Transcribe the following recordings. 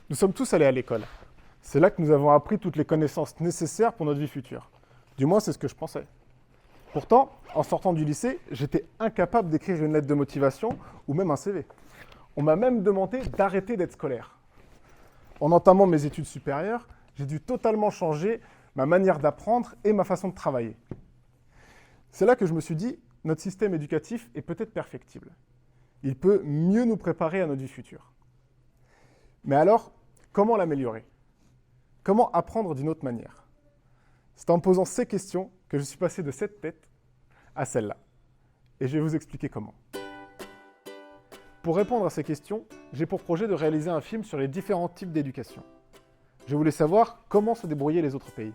Nous sommes tous allés à l'école. C'est là que nous avons appris toutes les connaissances nécessaires pour notre vie future. Du moins, c'est ce que je pensais. Pourtant, en sortant du lycée, j'étais incapable d'écrire une lettre de motivation ou même un CV. On m'a même demandé d'arrêter d'être scolaire. En entamant mes études supérieures, j'ai dû totalement changer ma manière d'apprendre et ma façon de travailler. C'est là que je me suis dit, notre système éducatif est peut-être perfectible. Il peut mieux nous préparer à notre vie future. Mais alors, comment l'améliorer? Comment apprendre d'une autre manière? C'est en me posant ces questions que je suis passé de cette tête à celle-là. Et je vais vous expliquer comment. Pour répondre à ces questions, j'ai pour projet de réaliser un film sur les différents types d'éducation. Je voulais savoir comment se débrouillaient les autres pays.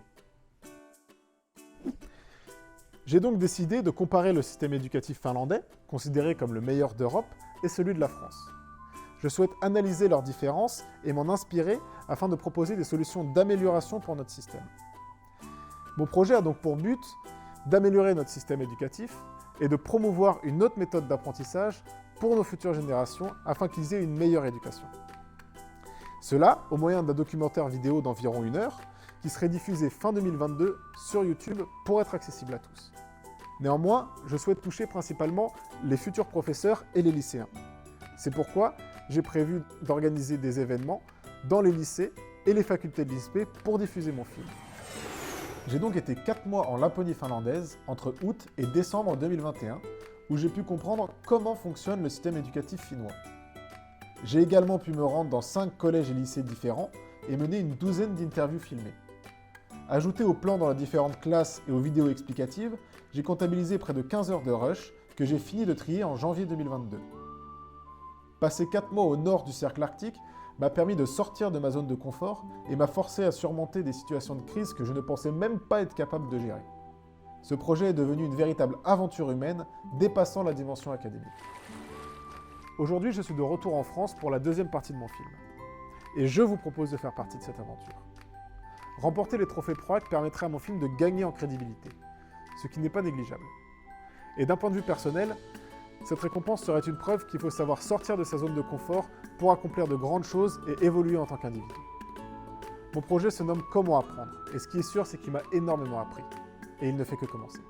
J'ai donc décidé de comparer le système éducatif finlandais, considéré comme le meilleur d'Europe, et celui de la France. Je souhaite analyser leurs différences et m'en inspirer afin de proposer des solutions d'amélioration pour notre système. Mon projet a donc pour but d'améliorer notre système éducatif et de promouvoir une autre méthode d'apprentissage pour nos futures générations afin qu'ils aient une meilleure éducation. Cela au moyen d'un documentaire vidéo d'environ 1 heure qui serait diffusé fin 2022 sur YouTube pour être accessible à tous. Néanmoins, je souhaite toucher principalement les futurs professeurs et les lycéens. C'est pourquoi j'ai prévu d'organiser des événements dans les lycées et les facultés de l'ISP pour diffuser mon film. J'ai donc été 4 mois en Laponie finlandaise entre août et décembre 2021 où j'ai pu comprendre comment fonctionne le système éducatif finnois. J'ai également pu me rendre dans 5 collèges et lycées différents et mener une douzaine d'interviews filmées. Ajouté aux plans dans les différentes classes et aux vidéos explicatives, j'ai comptabilisé près de 15 heures de rush que j'ai fini de trier en janvier 2022. Passer 4 mois au nord du cercle arctique m'a permis de sortir de ma zone de confort et m'a forcé à surmonter des situations de crise que je ne pensais même pas être capable de gérer. Ce projet est devenu une véritable aventure humaine, dépassant la dimension académique. Aujourd'hui, je suis de retour en France pour la deuxième partie de mon film. Et je vous propose de faire partie de cette aventure. Remporter les trophées PROAC permettrait à mon film de gagner en crédibilité, ce qui n'est pas négligeable. Et d'un point de vue personnel, cette récompense serait une preuve qu'il faut savoir sortir de sa zone de confort pour accomplir de grandes choses et évoluer en tant qu'individu. Mon projet se nomme Comment apprendre, et ce qui est sûr, c'est qu'il m'a énormément appris. Et il ne fait que commencer.